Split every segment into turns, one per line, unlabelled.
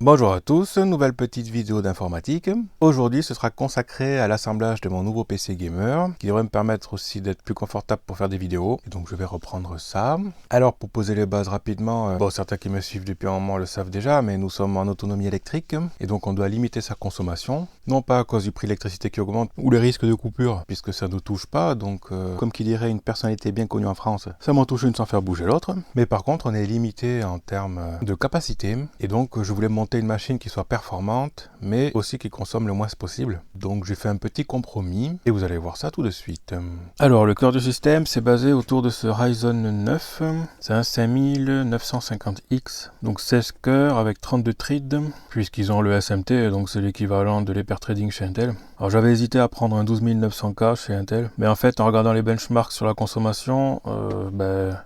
Bonjour à tous, nouvelle petite vidéo d'informatique. Aujourd'hui, ce sera consacré à l'assemblage de mon nouveau PC gamer, qui devrait me permettre aussi d'être plus confortable pour faire des vidéos. Et donc je vais reprendre ça. Alors pour poser les bases rapidement, certains qui me suivent depuis un moment le savent déjà, mais nous sommes en autonomie électrique, et donc on doit limiter sa consommation. Non pas à cause du prix de l'électricité qui augmente, ou les risques de coupure, puisque ça ne nous touche pas, donc comme qui dirait une personnalité bien connue en France, ça m'en touche une sans faire bouger l'autre. Mais par contre, on est limité en termes de capacité, et donc je voulais monter une machine qui soit performante, mais aussi qui consomme le moins possible. Donc j'ai fait un petit compromis, et vous allez voir ça tout de suite. Alors le cœur du système, c'est basé autour de ce Ryzen 9, c'est un 5950X, donc 16 cœurs avec 32 threads, puisqu'ils ont le SMT, donc c'est l'équivalent de l'hyperthreading chez Intel. Alors j'avais hésité à prendre un 12900K chez Intel, mais en fait en regardant les benchmarks sur la consommation,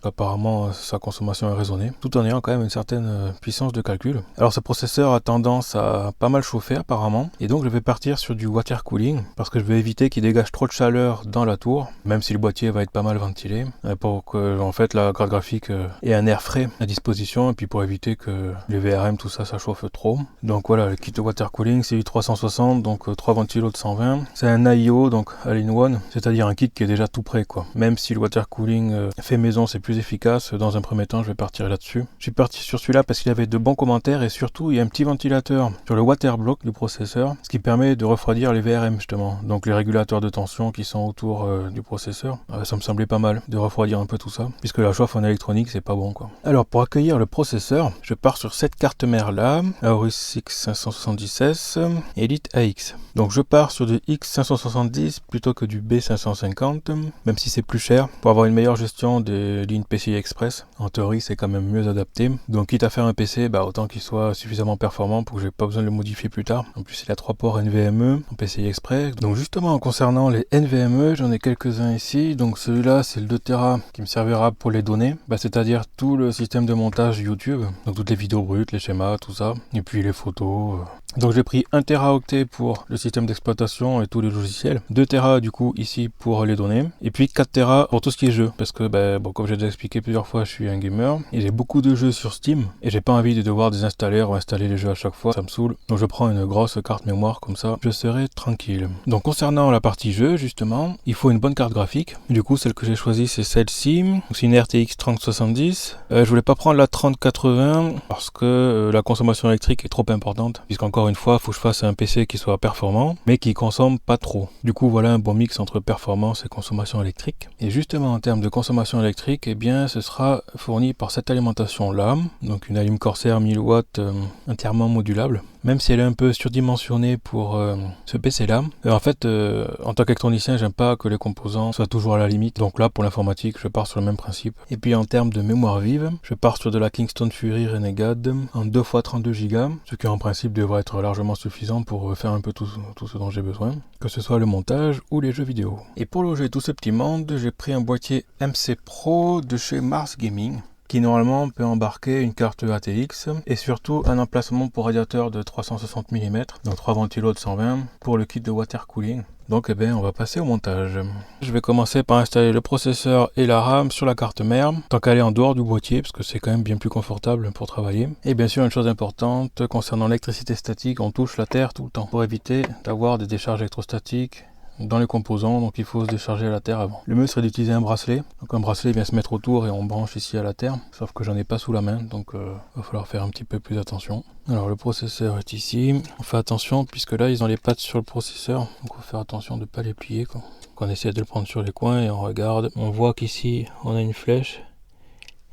apparemment sa consommation est raisonnée, tout en ayant quand même une certaine puissance de calcul. Alors ce processeur a tendance à pas mal chauffer apparemment, et donc je vais partir sur du water cooling, parce que je vais éviter qu'il dégage trop de chaleur dans la tour, même si le boîtier va être pas mal ventilé, pour que en fait la carte graphique ait un air frais à disposition, et puis pour éviter que les VRM tout ça chauffe trop. Donc voilà, le kit de water cooling c'est du 360, donc 3 ventilos de 120. C'est un AIO, donc all-in-one, c'est-à-dire un kit qui est déjà tout prêt quoi. Même si le water cooling fait maison c'est plus efficace, dans un premier temps je vais partir là-dessus. Je suis parti sur celui-là parce qu'il avait de bons commentaires, et surtout il y a un petit ventilateur sur le water block du processeur, ce qui permet de refroidir les VRM justement, donc les régulateurs de tension qui sont autour du processeur. Ça me semblait pas mal de refroidir un peu tout ça, puisque la chauffe en électronique c'est pas bon quoi. Alors pour accueillir le processeur, je pars sur cette carte mère là, Aorus X570S Elite AX. Donc je pars sur du X570 plutôt que du B550, même si c'est plus cher, pour avoir une meilleure gestion des lignes PCI Express. En théorie c'est quand même mieux adapté, donc quitte à faire un PC, autant qu'il soit suffisamment performant pour que j'ai pas besoin de le modifier plus tard. En plus il a 3 ports NVMe en PCI Express. Donc justement concernant les NVMe, j'en ai quelques-uns ici. Donc celui-là c'est le 2 Tera qui me servira pour les données, c'est-à-dire tout le système de montage YouTube, donc toutes les vidéos brutes, les schémas, tout ça, et puis les photos. Donc j'ai pris 1 Teraoctet pour le système d'exploitation et tous les logiciels, 2 Tera du coup ici pour les données, et puis 4 Tera pour tout ce qui est jeu, parce que comme j'ai déjà expliqué plusieurs fois, je suis un gamer, et j'ai beaucoup de jeux sur Steam, et j'ai pas envie de devoir désinstaller ou installer les jeux à chaque fois, ça me saoule, donc je prends une grosse carte mémoire, comme ça je serai tranquille. Donc concernant la partie jeu justement, il faut une bonne carte graphique, du coup celle que j'ai choisie c'est celle-ci, c'est une RTX 3070, je voulais pas prendre la 3080, parce que la consommation électrique est trop importante, puisqu'encore une fois, il faut que je fasse un PC qui soit performant, mais qui consomme pas trop. Du coup, voilà un bon mix entre performance et consommation électrique. Et justement, en termes de consommation électrique, ce sera fourni par cette alimentation-là, donc une Alim Corsair 1000 watts entièrement modulable. Même si elle est un peu surdimensionnée pour ce PC-là. En fait, en tant qu'électronicien, j'aime pas que les composants soient toujours à la limite. Donc là, pour l'informatique, je pars sur le même principe. Et puis en termes de mémoire vive, je pars sur de la Kingston Fury Renegade en 2x32 Go, ce qui en principe devrait être largement suffisant pour faire un peu tout ce dont j'ai besoin, que ce soit le montage ou les jeux vidéo. Et pour loger tout ce petit monde, j'ai pris un boîtier MC Pro de chez Mars Gaming, qui normalement peut embarquer une carte ATX et surtout un emplacement pour radiateur de 360 mm, donc 3 ventilos de 120 pour le kit de water cooling. Donc on va passer au montage. Je vais commencer par installer le processeur et la RAM sur la carte mère, tant qu'elle est en dehors du boîtier, parce que c'est quand même bien plus confortable pour travailler. Et bien sûr une chose importante, concernant l'électricité statique, on touche la terre tout le temps, pour éviter d'avoir des décharges électrostatiques dans les composants, donc il faut se décharger à la terre avant. Le mieux serait d'utiliser un bracelet, donc un bracelet vient se mettre autour et on branche ici à la terre, sauf que j'en ai pas sous la main, donc va falloir faire un petit peu plus attention. Alors le processeur est ici, on fait attention puisque là ils ont les pattes sur le processeur, donc on va faire attention de ne pas les plier quoi. Donc on essaie de le prendre sur les coins et on regarde, on voit qu'ici on a une flèche,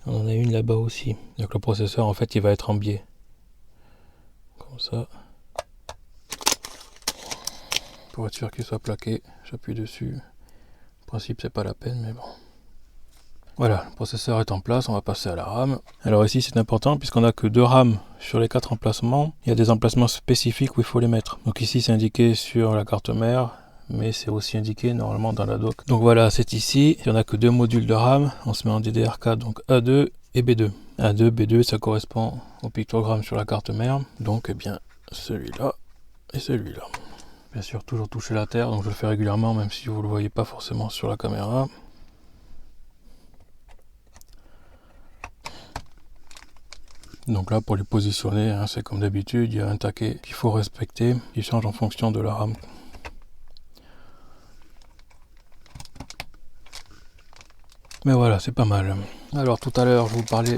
on en a une là-bas aussi, donc le processeur en fait il va être en biais, comme ça. Pour être sûr qu'il soit plaqué, j'appuie dessus. En principe c'est pas la peine mais bon. Voilà, le processeur est en place, on va passer à la RAM. Alors ici c'est important puisqu'on n'a que 2 RAM sur les 4 emplacements. Il y a des emplacements spécifiques où il faut les mettre. Donc ici c'est indiqué sur la carte mère, mais c'est aussi indiqué normalement dans la dock. Donc voilà, c'est ici, il n'y en a que 2 modules de RAM. On se met en DDR4, donc A2 et B2. A2, B2 ça correspond au pictogramme sur la carte mère. Donc celui-là et celui-là. Bien sûr, toujours toucher la terre, donc je le fais régulièrement, même si vous ne le voyez pas forcément sur la caméra. Donc là, pour les positionner, hein, c'est comme d'habitude, il y a un taquet qu'il faut respecter, qui change en fonction de la rame. Mais voilà, c'est pas mal. Alors tout à l'heure, je vous parlais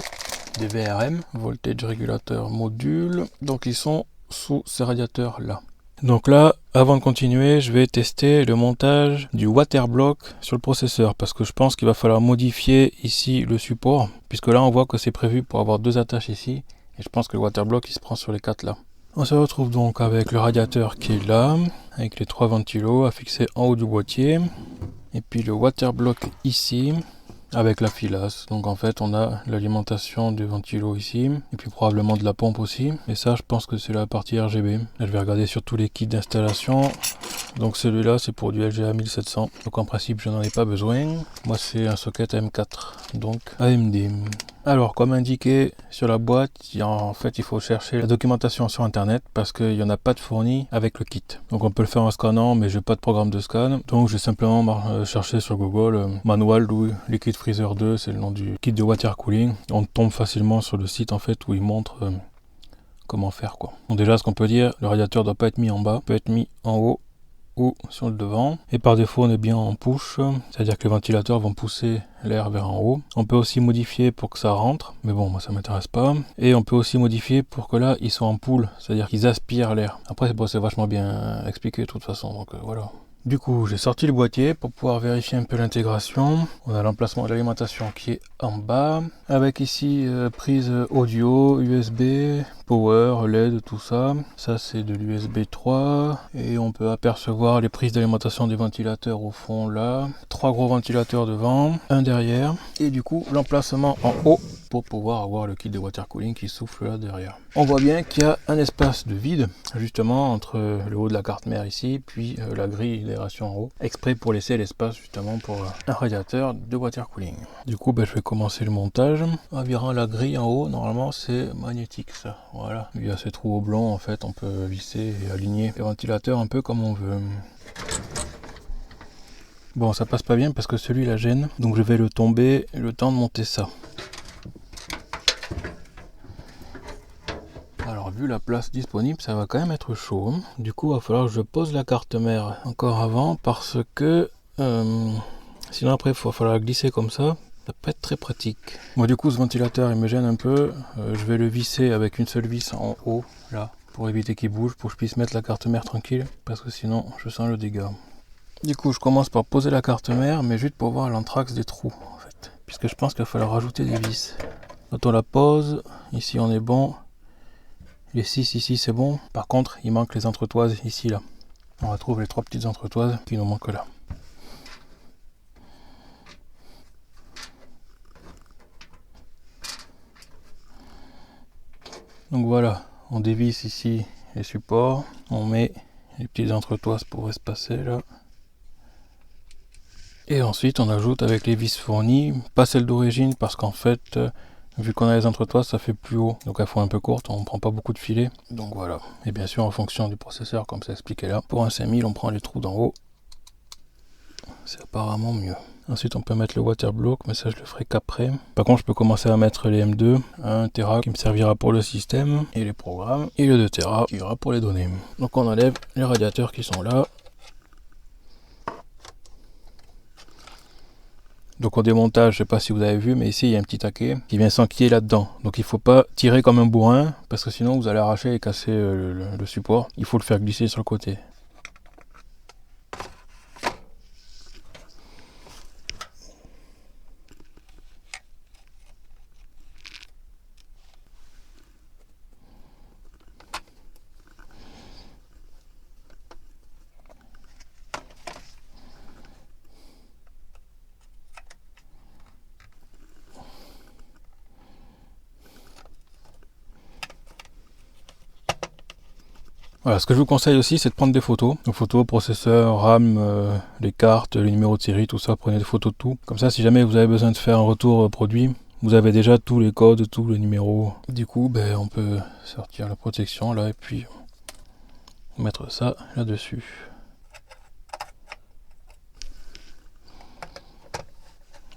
des VRM, Voltage Regulator Module. Donc ils sont sous ces radiateurs là. Donc là, avant de continuer, je vais tester le montage du waterblock sur le processeur parce que je pense qu'il va falloir modifier ici le support puisque là on voit que c'est prévu pour avoir 2 attaches ici et je pense que le waterblock il se prend sur les 4 là. On se retrouve donc avec le radiateur qui est là, avec les 3 ventilos à fixer en haut du boîtier et puis le waterblock ici avec la filasse. Donc en fait on a l'alimentation du ventilo ici et puis probablement de la pompe aussi, et ça je pense que c'est la partie RGB. Là, je vais regarder sur tous les kits d'installation. Donc celui-là c'est pour du LGA 1700, donc en principe je n'en ai pas besoin. Moi c'est un socket M4, donc AMD. Alors comme indiqué sur la boîte, en fait il faut chercher la documentation sur internet parce qu'il n'y en a pas de fourni avec le kit. Donc on peut le faire en scannant, mais j'ai pas de programme de scan, donc j'ai simplement cherché sur Google manual Liquid Freezer 2, c'est le nom du kit de water cooling. On tombe facilement sur le site en fait où il montre comment faire quoi. Donc déjà ce qu'on peut dire, le radiateur doit pas être mis en bas, peut être mis en haut ou sur le devant, et par défaut on est bien en push, c'est à dire que les ventilateurs vont pousser l'air vers en haut. On peut aussi modifier pour que ça rentre, mais bon moi ça m'intéresse pas, et on peut aussi modifier pour que là ils sont en pool, c'est à dire qu'ils aspirent l'air. Après c'est vachement bien expliqué de toute façon, donc voilà. Du coup j'ai sorti le boîtier pour pouvoir vérifier un peu l'intégration. On a l'emplacement de l'alimentation qui est en bas, avec ici prise audio, USB, power, LED, tout ça. Ça c'est de l'USB 3, et on peut apercevoir les prises d'alimentation des ventilateurs au fond là. 3 gros ventilateurs devant, un derrière, et du coup l'emplacement en haut pour pouvoir avoir le kit de water cooling qui souffle là derrière. On voit bien qu'il y a un espace de vide justement entre le haut de la carte mère ici puis la grille d'aération en haut, exprès pour laisser l'espace justement pour un radiateur de water cooling. Du coup je vais commencer le montage. Environ la grille en haut, normalement c'est magnétique ça, voilà. Il y a ces trous oblongs en fait, on peut visser et aligner les ventilateurs un peu comme on veut. Bon ça passe pas bien parce que celui-là gêne, donc je vais le tomber le temps de monter ça. Alors vu la place disponible, ça va quand même être chaud. Du coup il va falloir que je pose la carte mère encore avant parce que sinon après il va falloir glisser comme ça. Ça va pas être très pratique. Moi du coup ce ventilateur il me gêne un peu. Je vais le visser avec une seule vis en haut là pour éviter qu'il bouge, pour que je puisse mettre la carte mère tranquille parce que sinon je sens le dégât. Du coup je commence par poser la carte mère, mais juste pour voir l'anthrax des trous en fait, puisque je pense qu'il va falloir rajouter des vis. Quand on la pose, ici on est bon. Les 6 ici c'est bon, par contre il manque les entretoises ici là. On retrouve les 3 petites entretoises qui nous manquent là. Donc voilà, on dévisse ici les supports, on met les petites entretoises pour espacer là. Et ensuite on ajoute avec les vis fournies, pas celles d'origine parce qu'en fait vu qu'on a les entretoises ça fait plus haut, donc elles font un peu courtes, on prend pas beaucoup de filets, donc voilà. Et bien sûr en fonction du processeur comme c'est expliqué là, pour un 5000 on prend les trous d'en haut, c'est apparemment mieux. Ensuite on peut mettre le waterblock, mais ça je le ferai qu'après. Par contre je peux commencer à mettre les M2, 1 Tera qui me servira pour le système et les programmes, et le 2 Tera qui ira pour les données. Donc on enlève les radiateurs qui sont là. Donc au démontage, je sais pas si vous avez vu, mais ici il y a un petit taquet qui vient s'enquiller là-dedans. Donc il faut pas tirer comme un bourrin, parce que sinon vous allez arracher et casser le support. Il faut le faire glisser sur le côté. Voilà, ce que je vous conseille aussi, c'est de prendre des photos. Donc photos, processeur, RAM, les cartes, les numéros de série, tout ça, prenez des photos de tout. Comme ça, si jamais vous avez besoin de faire un retour produit, vous avez déjà tous les codes, tous les numéros. Du coup, on peut sortir la protection là et puis mettre ça là-dessus.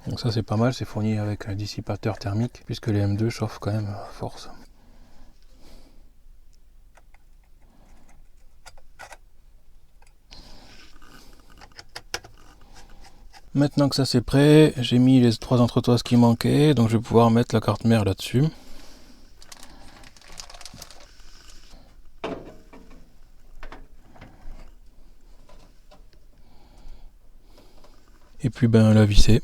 Donc ça c'est pas mal, c'est fourni avec un dissipateur thermique, puisque les M2 chauffent quand même à force. Maintenant que ça c'est prêt, j'ai mis les 3 entretoises qui manquaient, donc je vais pouvoir mettre la carte mère là-dessus. Et puis ben la visser.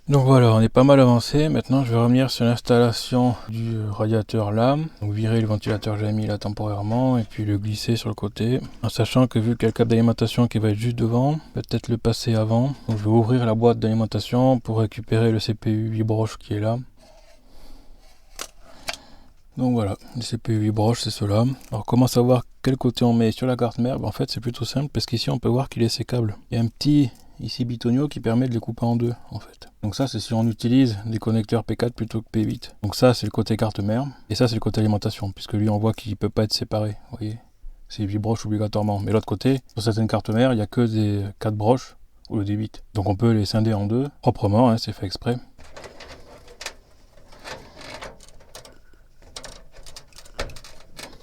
Donc voilà, on est pas mal avancé. Maintenant, je vais revenir sur l'installation du radiateur là. Donc virer le ventilateur que j'avais mis là temporairement et puis le glisser sur le côté. En sachant que vu qu'il y a le câble d'alimentation qui va être juste devant, peut-être le passer avant. Donc je vais ouvrir la boîte d'alimentation pour récupérer le CPU 8 broches qui est là. Donc voilà, le CPU 8 broches c'est cela. Alors comment savoir quel côté on met sur la carte mère? En fait c'est plutôt simple parce qu'ici on peut voir qu'il est ses câbles. Il y a un petit ici bitonio qui permet de les couper en deux en fait. Donc ça c'est si on utilise des connecteurs P4 plutôt que P8. Donc ça c'est le côté carte mère et ça c'est le côté alimentation puisque lui on voit qu'il peut pas être séparé. Vous voyez, c'est 8 broches obligatoirement. Mais l'autre côté, sur certaines cartes mères, il n'y a que des 4 broches au lieu des 8. Donc on peut les scinder en deux proprement, hein, c'est fait exprès.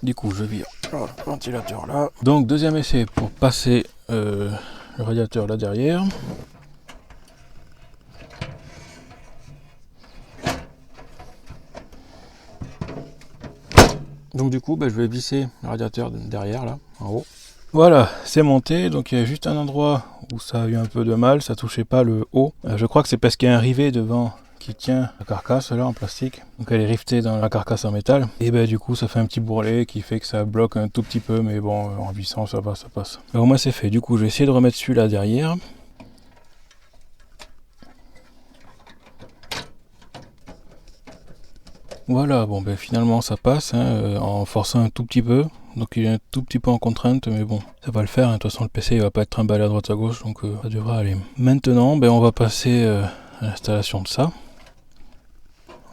Du coup je vire le ventilateur là. Donc deuxième essai pour passer le radiateur là derrière. Donc du coup je vais visser le radiateur derrière là en haut. Voilà, c'est monté, donc il y a juste un endroit où ça a eu un peu de mal, ça touchait pas le haut. Je crois que c'est parce qu'il y a un rivet devant qui tient la carcasse là en plastique. Donc elle est rivetée dans la carcasse en métal. Et ben du coup ça fait un petit bourrelet qui fait que ça bloque un tout petit peu, mais bon en vissant ça va, ça passe. Alors, au moins c'est fait, du coup je vais essayer de remettre celui-là derrière. Voilà, bon ben finalement ça passe hein, en forçant un tout petit peu. Donc il est un tout petit peu en contrainte, mais bon, ça va le faire. Hein. De toute façon le PC il va pas être trimballé à droite à gauche, donc ça devrait aller. Maintenant ben, on va passer à l'installation de ça.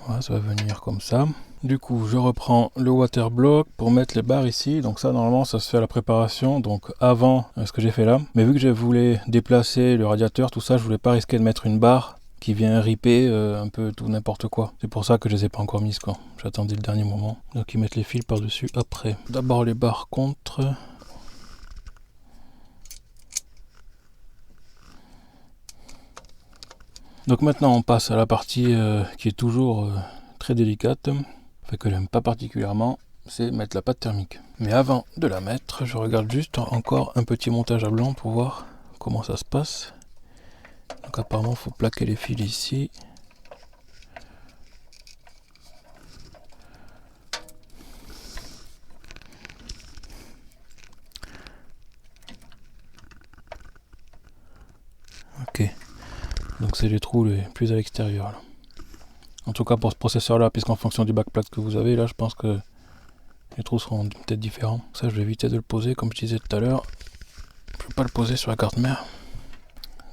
Voilà, ça va venir comme ça. Du coup, je reprends le water block pour mettre les barres ici. Donc ça, normalement, ça se fait à la préparation, donc avant ce que j'ai fait là. Mais vu que je voulais déplacer le radiateur, tout ça, je voulais pas risquer de mettre une barre qui vient ripper un peu tout n'importe quoi. C'est pour ça que je les ai pas encore mises, quoi. J'attendais le dernier moment. Donc ils mettent les fils par-dessus après. D'abord les barres contre. Donc maintenant on passe à la partie qui est toujours très délicate, fait que j'aime pas particulièrement, c'est mettre la pâte thermique. Mais avant de la mettre, je regarde juste encore un petit montage à blanc pour voir comment ça se passe. Donc apparemment il faut plaquer les fils ici. Ok. Donc c'est les trous les plus à l'extérieur. En tout cas pour ce processeur là, puisqu'en fonction du backplate que vous avez, là je pense que les trous seront peut-être différents. Ça je vais éviter de le poser comme je disais tout à l'heure. Je ne peux pas le poser sur la carte mère.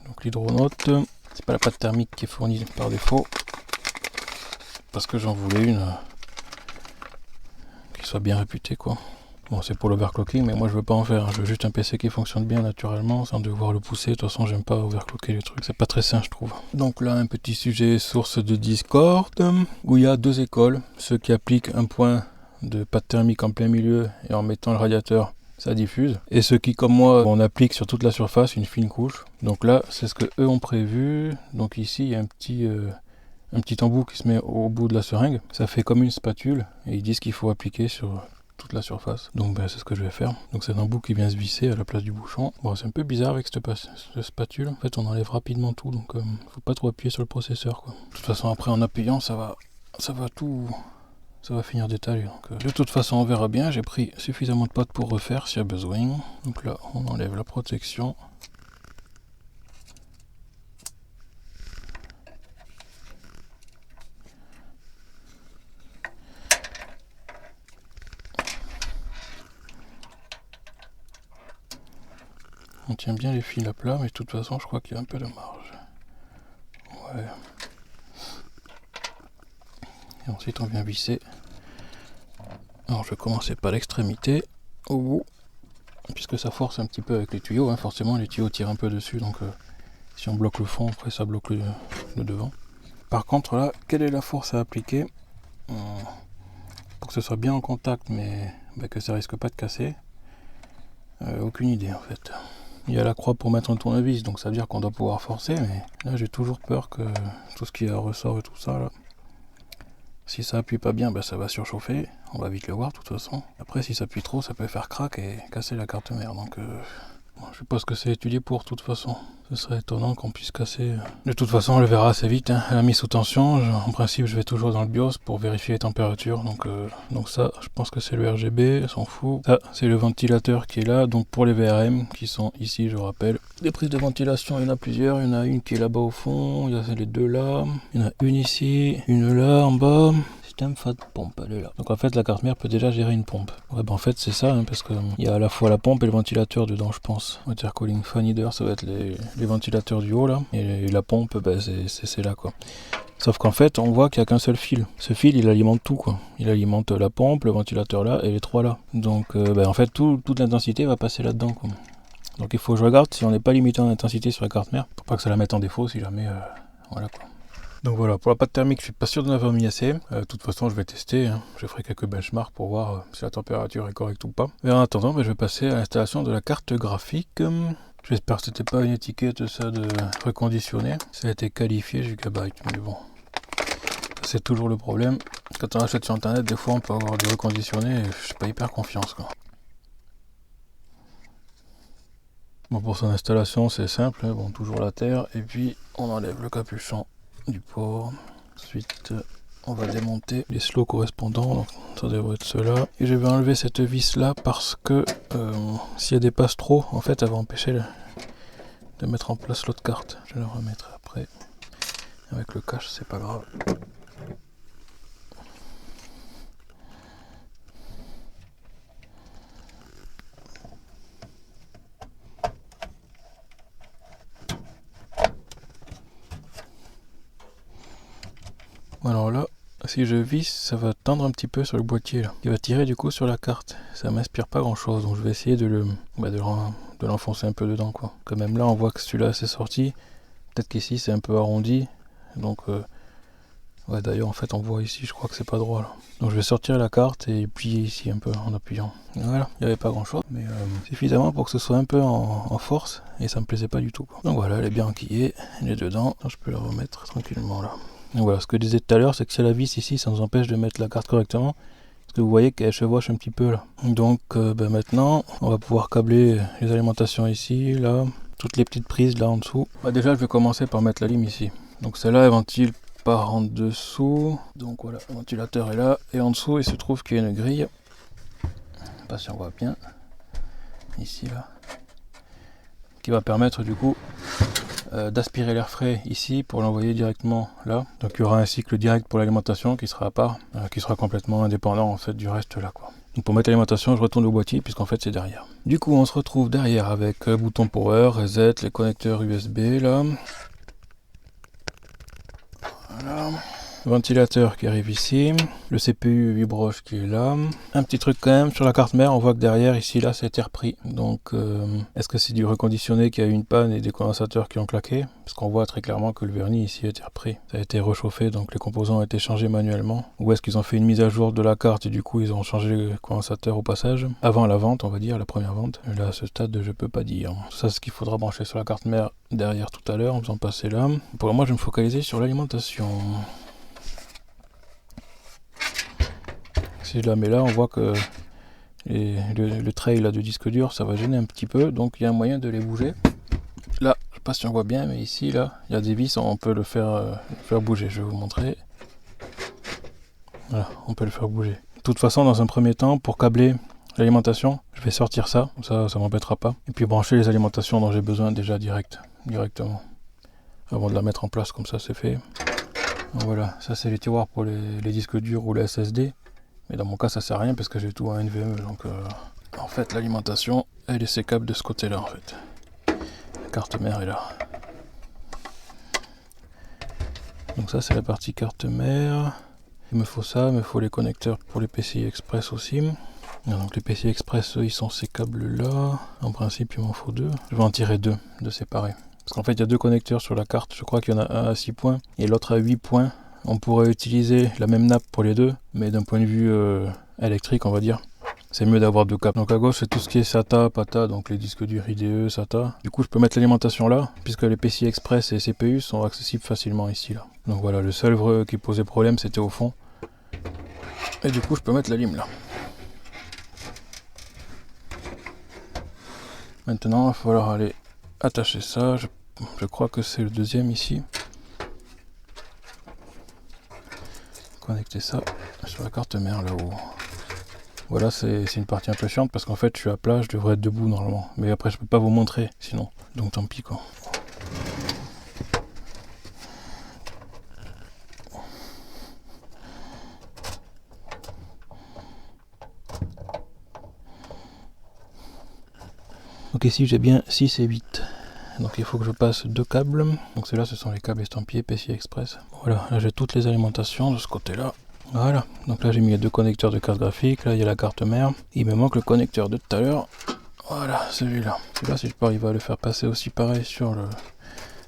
Donc l'hydronaute, c'est pas la pâte thermique qui est fournie par défaut. Parce que j'en voulais une qui soit bien réputée quoi. Bon c'est pour l'overclocking mais moi je veux pas en faire, je veux juste un PC qui fonctionne bien naturellement sans devoir le pousser, de toute façon j'aime pas overclocker les trucs, c'est pas très sain je trouve. Donc là un petit sujet source de Discord où il y a deux écoles, ceux qui appliquent un point de pâte thermique en plein milieu et en mettant le radiateur ça diffuse, et ceux qui comme moi on applique sur toute la surface une fine couche. Donc là c'est ce que eux ont prévu, donc ici il y a un petit embout qui se met au bout de la seringue, ça fait comme une spatule et ils disent qu'il faut appliquer sur toute la surface. Donc ben, c'est ce que je vais faire. Donc c'est un embout qui vient se visser à la place du bouchon. Bon c'est un peu bizarre avec cette spatule. En fait on enlève rapidement tout, donc faut pas trop appuyer sur le processeur quoi. De toute façon après en appuyant ça va finir d'étaler. De toute façon on verra bien. J'ai pris suffisamment de pâte pour refaire s'il y a besoin. Donc là on enlève la protection. On tient bien les fils à plat, mais de toute façon, je crois qu'il y a un peu de marge. Ouais. Et ensuite, on vient visser. Alors, je vais commencer par l'extrémité, au bout, puisque ça force un petit peu avec les tuyaux. Hein. Forcément, les tuyaux tirent un peu dessus, donc si on bloque le fond, après ça bloque le devant. Par contre là, quelle est la force à appliquer pour que ce soit bien en contact mais que ça risque pas de casser? Aucune idée en fait. Il y a la croix pour mettre un tournevis, donc ça veut dire qu'on doit pouvoir forcer, mais là j'ai toujours peur que tout ce qui est ressort et tout ça là, si ça appuie pas bien, ça va surchauffer, on va vite le voir de toute façon. Après si ça appuie trop, ça peut faire crack et casser la carte mère, donc je sais pas ce que c'est étudié pour de toute façon. Ce serait étonnant qu'on puisse casser. De toute façon on le verra assez vite, hein. Elle a mis sous tension, en principe je vais toujours dans le BIOS pour vérifier les températures, donc ça je pense que c'est le RGB, s'en fout. Ça c'est le ventilateur qui est là, donc pour les VRM qui sont ici je rappelle. Les prises de ventilation il y en a plusieurs, il y en a une qui est là-bas au fond, il y a les deux là, il y en a une ici, une là en bas. Système FAT pompe, elle est là. Donc en fait la carte mère peut déjà gérer une pompe. Ouais en fait c'est ça, hein, parce que il y a à la fois la pompe et le ventilateur dedans je pense. Water cooling fan heater, ça va être les ventilateurs du haut là, et la pompe c'est là quoi. Sauf qu'en fait on voit qu'il n'y a qu'un seul fil. Ce fil il alimente tout quoi. Il alimente la pompe, le ventilateur là et les trois là. Donc en fait toute l'intensité va passer là-dedans quoi. Donc il faut que je regarde si on n'est pas limité en intensité sur la carte mère, pour pas que ça la mette en défaut si jamais voilà quoi. Donc voilà, pour la pâte thermique, je suis pas sûr d'en avoir mis assez. De toute façon, je vais tester. Hein. Je ferai quelques benchmarks pour voir si la température est correcte ou pas. Mais en attendant, je vais passer à l'installation de la carte graphique. J'espère que c'était pas une étiquette ça de reconditionné. Ça a été qualifié Gigabyte, mais bon. C'est toujours le problème. Quand on achète sur internet, des fois on peut avoir du reconditionné et je suis pas hyper confiance quoi. Bon, pour son installation, c'est simple. Hein. Bon, toujours la terre. Et puis, on enlève le capuchon du port. Ensuite on va démonter les slots correspondants, donc ça devrait être ceux-là, et je vais enlever cette vis là parce que si elle dépasse trop en fait elle va empêcher de mettre en place l'autre carte. Je le remettrai après avec le cache, c'est pas grave. Alors là, si je visse, ça va tendre un petit peu sur le boîtier là. Il va tirer du coup sur la carte. Ça m'inspire pas grand chose, donc je vais essayer de l'enfoncer un peu dedans quoi. Quand même là, on voit que celui-là c'est sorti. Peut-être qu'ici c'est un peu arrondi. Donc ouais, d'ailleurs en fait on voit ici, je crois que c'est pas droit là. Donc je vais sortir la carte et plier ici un peu en appuyant. Voilà, il n'y avait pas grand chose, mais suffisamment pour que ce soit un peu en force et ça me plaisait pas du tout quoi. Donc voilà, elle est bien enquillée, elle est dedans. Donc, je peux la remettre tranquillement là. Donc voilà, ce que je disais tout à l'heure, c'est que si la vis ici, ça nous empêche de mettre la carte correctement. Parce que vous voyez qu'elle chevauche un petit peu là. Donc maintenant, on va pouvoir câbler les alimentations ici, là, toutes les petites prises là en dessous. Déjà, je vais commencer par mettre la lime ici. Donc celle-là, elle ventile par en dessous. Donc voilà, le ventilateur est là. Et en dessous, il se trouve qu'il y a une grille. Je sais pas si on voit bien. Ici, là. Qui va permettre du coup d'aspirer l'air frais ici pour l'envoyer directement là. Donc il y aura un cycle direct pour l'alimentation qui sera à part, qui sera complètement indépendant en fait du reste là quoi. Donc pour mettre l'alimentation, je retourne au boîtier puisqu'en fait c'est derrière. Du coup on se retrouve derrière avec le bouton power, reset, les connecteurs USB là. Voilà. Le ventilateur qui arrive ici, le CPU 8 broches qui est là. Un petit truc quand même sur la carte mère, on voit que derrière ici là ça a été repris. Donc est-ce que c'est du reconditionné qui a eu une panne et des condensateurs qui ont claqué? Parce qu'on voit très clairement que le vernis ici a été repris. Ça a été réchauffé, donc les composants ont été changés manuellement. Ou est-ce qu'ils ont fait une mise à jour de la carte et du coup ils ont changé les condensateurs au passage? Avant la vente, on va dire, la première vente. Et là à ce stade je peux pas dire. Ça c'est ce qu'il faudra brancher sur la carte mère derrière tout à l'heure en faisant passer là. Pour moi je vais me focaliser sur l'alimentation. Si je la mets là, on voit que le tray là, de disque dur, ça va gêner un petit peu, donc il y a un moyen de les bouger. Là, je sais pas si on voit bien, mais ici, là, il y a des vis, on peut le faire bouger. Je vais vous montrer. Voilà, on peut le faire bouger. De toute façon, dans un premier temps, pour câbler l'alimentation, je vais sortir ça m'embêtera pas. Et puis brancher les alimentations dont j'ai besoin déjà directement. Avant de la mettre en place, comme ça c'est fait. Donc voilà, ça c'est les tiroirs pour les disques durs ou les SSD. Mais dans mon cas ça sert à rien parce que j'ai tout en NVMe. Donc en fait l'alimentation elle est sécable de ce côté là en fait. La carte mère est là. Donc ça c'est la partie carte mère. Il me faut ça, il me faut les connecteurs pour les PCI Express aussi. Donc les PCI Express eux, ils sont ces câbles là. En principe il m'en faut deux. Je vais en tirer deux séparés. Parce qu'en fait, il y a deux connecteurs sur la carte. Je crois qu'il y en a un à 6 points et l'autre à 8 points. On pourrait utiliser la même nappe pour les deux, mais d'un point de vue électrique, on va dire, c'est mieux d'avoir deux câbles. Donc à gauche, c'est tout ce qui est SATA, PATA, donc les disques durs IDE, SATA. Du coup, je peux mettre l'alimentation là, puisque les PCI Express et CPU sont accessibles facilement ici, là. Donc voilà, le seul qui posait problème, c'était au fond. Et du coup, je peux mettre la lime là. Maintenant, il va falloir aller attacher ça. Je crois que c'est le deuxième ici. Connecter ça sur la carte mère là-haut. Voilà, c'est une partie un peu chiante parce qu'en fait je suis à plat, je devrais être debout normalement. Mais après je peux pas vous montrer sinon. Donc tant pis quoi. Donc ici j'ai bien 6 et 8. Donc il faut que je passe deux câbles. Donc ceux-là ce sont les câbles estampillés PCI Express. Voilà, là j'ai toutes les alimentations de ce côté-là. Voilà, donc là j'ai mis les deux connecteurs de carte graphique, là il y a la carte mère. Il me manque le connecteur de tout à l'heure. Voilà, celui-là. Celui-là, si je peux arriver à le faire passer aussi pareil sur le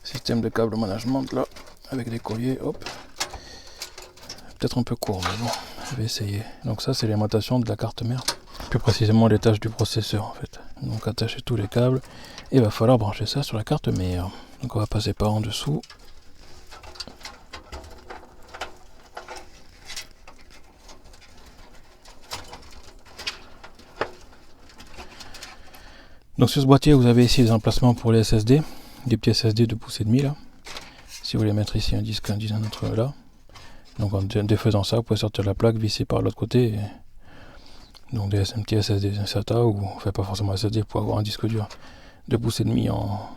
système de câble management, là, avec des colliers, hop. Peut-être un peu court, mais bon, je vais essayer. Donc ça, c'est l'alimentation de la carte mère. Plus précisément, les tâches du processeur, en fait. Donc attacher tous les câbles. Et il va falloir brancher ça sur la carte mère. Donc on va passer par en dessous. Donc sur ce boîtier, vous avez ici des emplacements pour les SSD, des petits SSD de pouces et demi là. Si vous voulez mettre ici un disque, un autre là. Donc en défaisant ça, vous pouvez sortir la plaque, visser par l'autre côté. Donc un petit SSD SATA ou enfin pas forcément SSD pour avoir un disque dur de pouces et demi en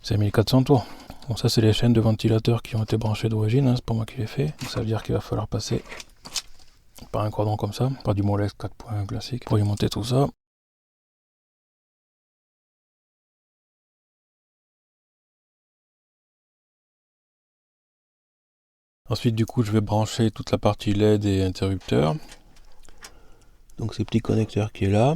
5400 tours. Bon ça c'est les chaînes de ventilateurs qui ont été branchées d'origine, hein, c'est pas moi qui les fait. Donc ça veut dire qu'il va falloir passer par un cordon comme ça, pas du Molex 4 points classique, pour y monter tout ça. Ensuite du coup je vais brancher toute la partie LED et interrupteur. Donc ces petits connecteurs qui est là.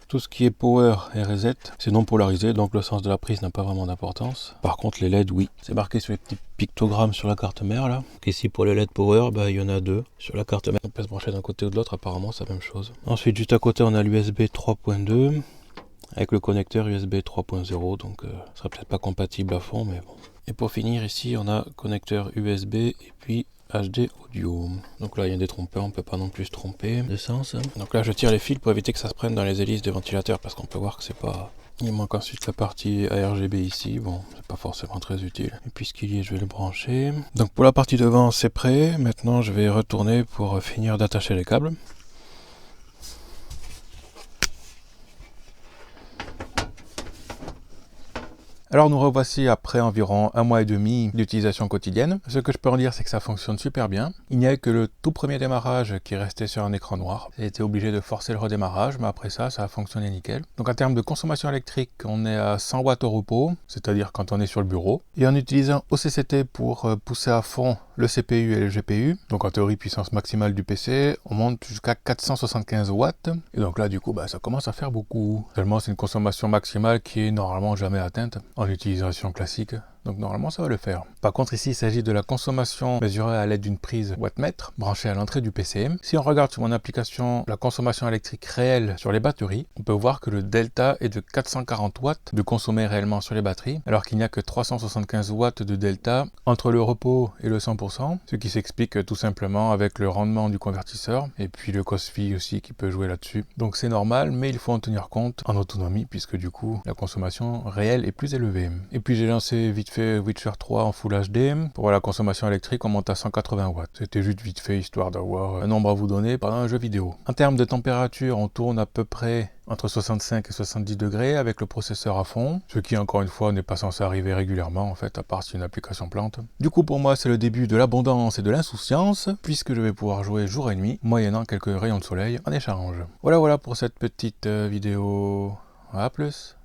Tout ce qui est power et reset, c'est non polarisé, donc le sens de la prise n'a pas vraiment d'importance. Par contre les LED, oui. C'est marqué sur les petits pictogrammes sur la carte mère là. Donc ici pour les LED power, bah, il y en a deux sur la carte mère. On peut se brancher d'un côté ou de l'autre, apparemment c'est la même chose. Ensuite juste à côté on a l'USB 3.2 avec le connecteur USB 3.0, donc ce sera peut-être pas compatible à fond, mais bon. Et pour finir ici on a connecteur USB et puis HD audio. Donc là il y a des trompeurs, on peut pas non plus se tromper de sens. Donc là je tire les fils pour éviter que ça se prenne dans les hélices des ventilateurs parce qu'on peut voir que c'est pas... Il manque ensuite la partie ARGB ici, bon c'est pas forcément très utile. Et puis ce qu'il y est je vais le brancher. Donc pour la partie devant c'est prêt, maintenant je vais retourner pour finir d'attacher les câbles. Alors nous revoici après environ 1 mois et demi d'utilisation quotidienne. Ce que je peux en dire, c'est que ça fonctionne super bien. Il n'y a que le tout premier démarrage qui est resté sur un écran noir. J'ai été obligé de forcer le redémarrage, mais après ça, ça a fonctionné nickel. Donc en termes de consommation électrique, on est à 100 watts au repos, c'est-à-dire quand on est sur le bureau. Et en utilisant OCCT pour pousser à fond le CPU et le GPU, donc en théorie puissance maximale du PC, on monte jusqu'à 475 watts. Et donc là, du coup, ça commence à faire beaucoup. Seulement, c'est une consommation maximale qui est normalement jamais atteinte en utilisation classique, donc normalement ça va le faire. Par contre ici il s'agit de la consommation mesurée à l'aide d'une prise wattmètre branchée à l'entrée du PC. Si on regarde sur mon application la consommation électrique réelle sur les batteries, on peut voir que le delta est de 440 watts de consommé réellement sur les batteries, alors qu'il n'y a que 375 watts de delta entre le repos et le 100%, ce qui s'explique tout simplement avec le rendement du convertisseur et puis le cost-fi aussi qui peut jouer là-dessus. Donc c'est normal, mais il faut en tenir compte en autonomie puisque du coup la consommation réelle est plus élevée. Et puis j'ai lancé vite fait Witcher 3 en Full HD. Pour la consommation électrique, on monte à 180 watts. C'était juste vite fait, histoire d'avoir un nombre à vous donner pendant un jeu vidéo. En termes de température, on tourne à peu près entre 65 et 70 degrés avec le processeur à fond, ce qui encore une fois n'est pas censé arriver régulièrement en fait, à part si une application plante. Du coup pour moi c'est le début de l'abondance et de l'insouciance, puisque je vais pouvoir jouer jour et nuit, moyennant quelques rayons de soleil en échange. Voilà pour cette petite vidéo. À plus.